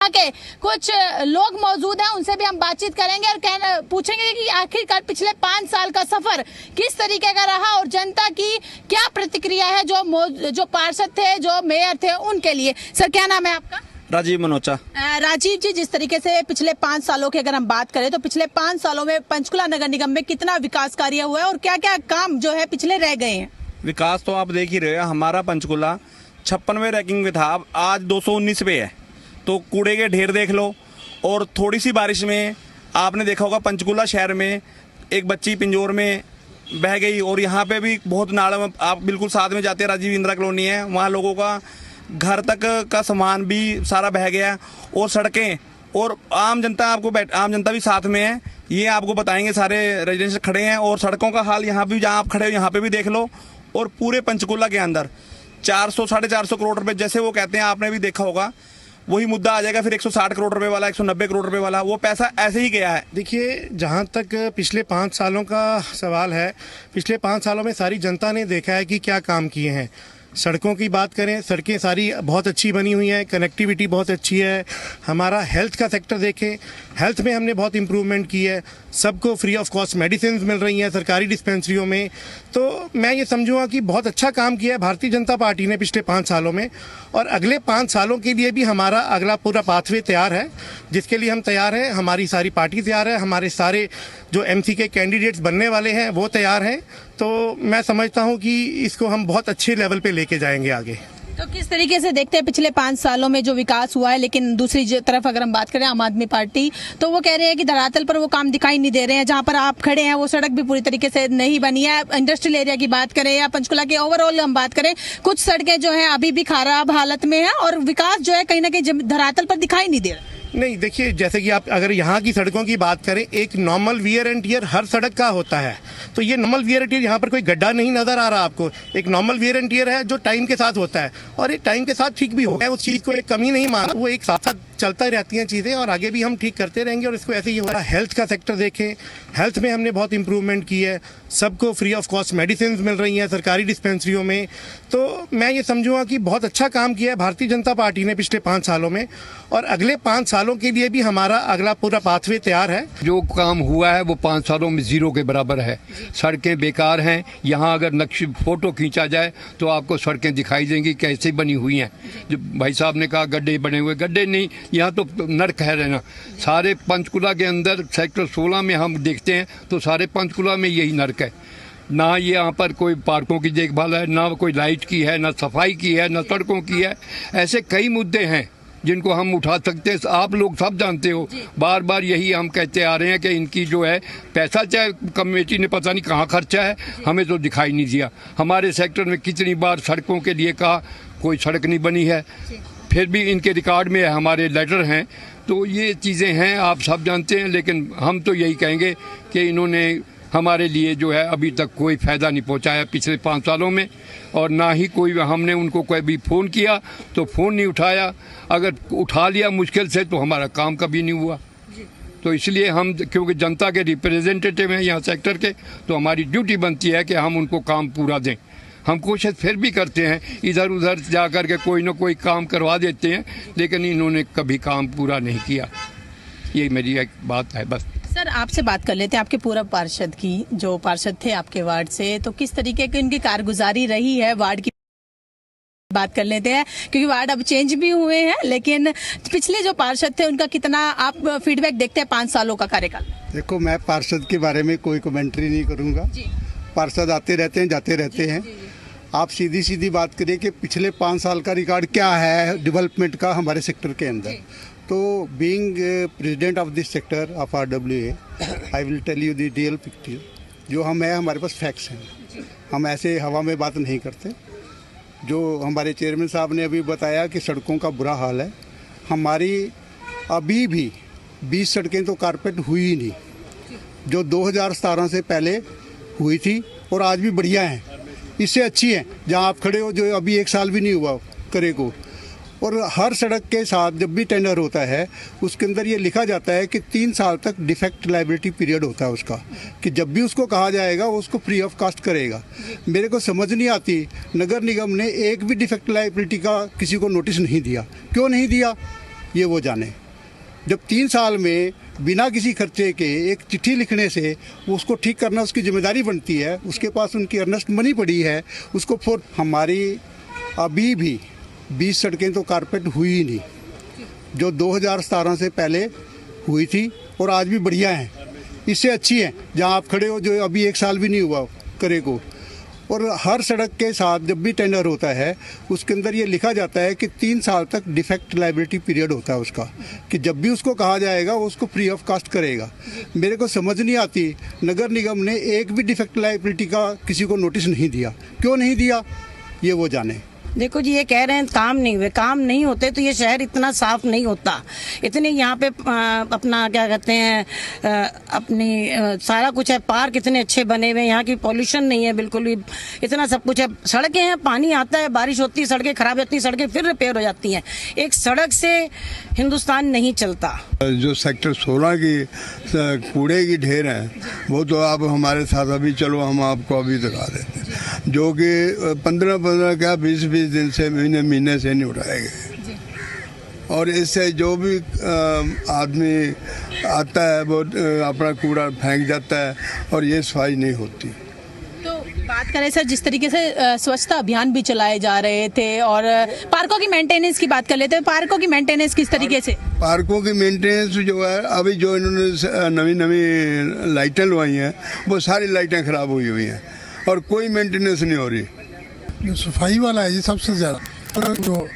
के कुछ लोग मौजूद हैं, उनसे भी हम बातचीत करेंगे और पूछेंगे कि आखिरकार पिछले 5 साल का सफर किस तरीके का रहा और जनता की क्या प्रतिक्रिया है जो पार्षद थे, जो मेयर थे, उनके लिए। सर, क्या नाम है आपका? राजीव मनोचा। राजीव जी, जिस तरीके से पिछले 5 सालों की अगर हम बात करें तो पिछले 5 सालों में पंचकुला नगर निगम में कितना विकास कार्य हुआ है और क्या क्या काम जो है पिछले रह गए हैं? विकास तो आप देख ही रहे हो, हमारा पंचकुला 56वें रैंकिंग में था, आज 219 पे है। तो कूड़े के ढेर देख लो, और थोड़ी सी बारिश में आपने देखा होगा पंचकुला शहर में एक बच्ची पिंजौर में बह गई, और यहाँ पे भी बहुत नाड़, आप बिल्कुल साथ में जाते हैं, राजीव इंदिरा कॉलोनी है, वहाँ लोगों का घर तक का सामान भी सारा बह गया, और सड़कें और आम जनता भी साथ में है। ये आपको बताएंगे, सारे रेजिडेंट्स खड़े हैं, और सड़कों का हाल यहाँ भी, जहाँ आप खड़े हो यहाँ पे भी देख लो। और पूरे पंचकुला के अंदर 400-450 करोड़ रुपए, जैसे वो कहते हैं, आपने भी देखा होगा, वही मुद्दा आ जाएगा फिर 160 करोड़ रुपए वाला, 190 करोड़ रुपए वाला, वो पैसा ऐसे ही गया है। देखिए, जहाँ तक पिछले 5 सालों का सवाल है, पिछले 5 सालों में सारी जनता ने देखा है कि क्या काम किए हैं। सड़कों की बात करें, सड़कें सारी बहुत अच्छी बनी हुई हैं, कनेक्टिविटी बहुत अच्छी है। हमारा हेल्थ का सेक्टर देखें, हेल्थ में हमने बहुत इम्प्रूवमेंट की है, सबको फ्री ऑफ कॉस्ट मेडिसिन मिल रही हैं सरकारी डिस्पेंसरियों में। तो मैं ये समझूंगा कि बहुत अच्छा काम किया है भारतीय जनता पार्टी ने पिछले 5 सालों में, और अगले 5 सालों के लिए भी हमारा अगला पूरा पाथवे तैयार है, जिसके लिए हम तैयार हैं। हमारी सारी पार्टी तैयार है, हमारे सारे जो एमसी के कैंडिडेट्स बनने वाले हैं वो तैयार हैं। तो मैं समझता हूँ कि इसको हम बहुत अच्छे लेवल पे लेके जाएंगे आगे। तो किस तरीके से देखते हैं पिछले 5 सालों में जो विकास हुआ है, लेकिन दूसरी तरफ अगर हम बात करें आम आदमी पार्टी, तो वो कह रहे हैं कि धरातल पर वो काम दिखाई नहीं दे रहे हैं। जहां पर आप खड़े हैं वो सड़क भी पूरी तरीके से नहीं बनी है। इंडस्ट्रियल एरिया की बात करें या पंचकुला के ओवरऑल हम बात करें, कुछ सड़कें जो है अभी भी खराब हालत में है और विकास जो है कहीं ना कहीं धरातल पर दिखाई नहीं दे रहा। नहीं, देखिए, जैसे कि आप अगर यहाँ की सड़कों की बात करें, एक नॉर्मल वियर एंड टियर हर सड़क का होता है। तो ये नॉर्मल वियर एंड टियर, यहाँ पर कोई गड्ढा नहीं नजर आ रहा आपको। एक नॉर्मल वियर एंड टियर है जो टाइम के साथ होता है, और एक टाइम के साथ ठीक भी होगा। उस चीज को एक कमी नहीं माना, वो एक साथ साथ चलता रहती हैं चीजें, और आगे भी हम ठीक करते रहेंगे, और इसको ऐसे ही होगा। हेल्थ का सेक्टर देखें, हेल्थ में हमने बहुत इंप्रूवमेंट की है, सबको फ्री ऑफ कॉस्ट मेडिसिन मिल रही हैं सरकारी डिस्पेंसरियों में। तो मैं ये समझूंगा कि बहुत अच्छा काम किया है भारतीय जनता पार्टी ने पिछले 5 सालों में, और अगले 5 सालों के लिए भी हमारा अगला पूरा पाथवे तैयार है। जो काम हुआ है वो 5 सालों में 0 के बराबर है। सड़कें बेकार हैं। यहाँ अगर नक्शे फोटो खींचा जाए तो आपको सड़कें दिखाई देंगी कैसे बनी हुई हैं। जो भाई साहब ने कहा गड्ढे बने हुए, गड्ढे नहीं, यहाँ तो नर्क है रहना। सारे पंचकुला के अंदर सेक्टर 16 में हम देखते हैं तो सारे पंचकुला में यही नर्क है। ना ये यहाँ पर कोई पार्कों की देखभाल है, ना कोई लाइट की है, ना सफाई की है, ना सड़कों की है। ऐसे कई मुद्दे हैं जिनको हम उठा सकते हैं। आप लोग सब जानते हो, बार बार यही हम कहते आ रहे हैं कि इनकी जो है पैसा, चाहे कमेटी ने पता नहीं कहाँ खर्चा है, हमें तो दिखाई नहीं दिया। हमारे सेक्टर में कितनी बार सड़कों के लिए कहा, कोई सड़क नहीं बनी है, फिर भी इनके रिकॉर्ड में हमारे लेटर हैं। तो ये चीज़ें हैं, आप सब जानते हैं। लेकिन हम तो यही कहेंगे कि इन्होंने हमारे लिए जो है अभी तक कोई फ़ायदा नहीं पहुंचाया पिछले 5 सालों में, और ना ही कोई, हमने उनको कोई भी फ़ोन किया तो फ़ोन नहीं उठाया। अगर उठा लिया मुश्किल से तो हमारा काम कभी नहीं हुआ। तो इसलिए हम, क्योंकि जनता के रिप्रेजेंटेटिव हैं यहाँ सेक्टर के, तो हमारी ड्यूटी बनती है कि हम उनको काम पूरा दें। हम कोशिश फिर भी करते हैं, इधर उधर जा कर के कोई ना कोई काम करवा देते हैं, लेकिन इन्होंने कभी काम पूरा नहीं किया। ये मेरी एक बात है बस। सर, आपसे बात कर लेते हैं आपके पूर्व पार्षद की, जो पार्षद थे आपके वार्ड से, तो किस तरीके की इनकी कारगुजारी रही है। वार्ड की बात कर लेते हैं क्योंकि वार्ड अब चेंज भी हुए हैं, लेकिन पिछले जो पार्षद थे उनका कितना आप फीडबैक देखते हैं 5 सालों का कार्यकाल? देखो, मैं पार्षद के बारे में कोई कमेंट्री नहीं करूंगा। पार्षद आते रहते हैं, जाते रहते हैं। आप सीधी सीधी बात करिए कि पिछले 5 साल का रिकॉर्ड क्या है डेवलपमेंट का हमारे सेक्टर के अंदर। तो being president of this sector of RWA, I will tell you the real picture. जो हम है, हमारे पास फैक्ट्स हैं, हम ऐसे हवा में बात नहीं करते। जो हमारे चेयरमैन साहब ने अभी बताया कि सड़कों का बुरा हाल है, हमारी अभी भी 20 सड़कें तो कारपेट हुई ही नहीं, जो 2017 से पहले हुई थी, और आज भी बढ़िया हैं, इससे अच्छी हैं। जहां आप खड़े हो, जो अभी 1 साल भी नहीं हुआ करे को। और हर सड़क के साथ जब भी टेंडर होता है, उसके अंदर ये लिखा जाता है कि 3 साल तक डिफेक्ट लायबिलिटी पीरियड होता है उसका, कि जब भी उसको कहा जाएगा वो उसको फ्री ऑफ कास्ट करेगा। मेरे को समझ नहीं आती, नगर निगम ने एक भी डिफेक्ट लायबिलिटी का किसी को नोटिस नहीं दिया। क्यों नहीं दिया? ये वो जाने। जब 3 साल में बिना किसी खर्चे के एक चिट्ठी लिखने से उसको ठीक करना उसकी जिम्मेदारी बनती है, उसके पास उनकी अर्नेस्ट मनी पड़ी है, उसको फोर हमारी अभी भी 20 सड़कें तो कारपेट हुई ही नहीं, जो 2017 से पहले हुई थी और आज भी बढ़िया हैं, इससे अच्छी हैं जहां आप खड़े हो, जो अभी 1 साल भी नहीं हुआ करे को। और हर सड़क के साथ जब भी टेंडर होता है उसके अंदर ये लिखा जाता है कि 3 साल तक डिफेक्ट लाइबिलिटी पीरियड होता है उसका, कि जब भी उसको कहा जाएगा वो उसको फ्री ऑफ कॉस्ट करेगा। मेरे को समझ नहीं आती, नगर निगम ने एक भी डिफेक्ट लाइबिलिटी का किसी को नोटिस नहीं दिया, क्यों नहीं दिया ये वो जाने। देखो जी, ये कह रहे हैं काम नहीं हुए, काम नहीं होते तो ये शहर इतना साफ नहीं होता। इतने यहाँ पे अपना क्या कहते हैं अपनी सारा कुछ है, पार्क इतने अच्छे बने हुए हैं, यहाँ की पॉल्यूशन नहीं है बिल्कुल भी, इतना सब कुछ है। सड़कें हैं, पानी आता है, बारिश होती है, सड़कें खराब होती हैं, सड़कें फिर रिपेयर हो जाती हैं। एक सड़क से हिंदुस्तान नहीं चलता। जो सेक्टर 16 की कूड़े की ढेर है वो तो आप हमारे साथ अभी चलो, हम आपको अभी दिखा देते हैं, जो कि 15 क्या 20 दिन से महीने से नहीं उठाए गए। और इससे जो भी आदमी आता है वो अपना कूड़ा फेंक जाता है और ये सफाई नहीं होती। तो बात करें सर, जिस तरीके से स्वच्छता अभियान भी चलाए जा रहे थे और पार्कों की मेंटेनेंस की बात कर लेते हैं, पार्कों की मेंटेनेंस किस तरीके से? पार्कों की मेंटेनेंस जो है, अभी जो इन्होंने नवी लाइटें लगवाई हैं वो सारी लाइटें खराब हुई हैं और कोई मेंटेनेंस नहीं हो रही। जो सफाई वाला है ये सबसे ज़्यादा, जो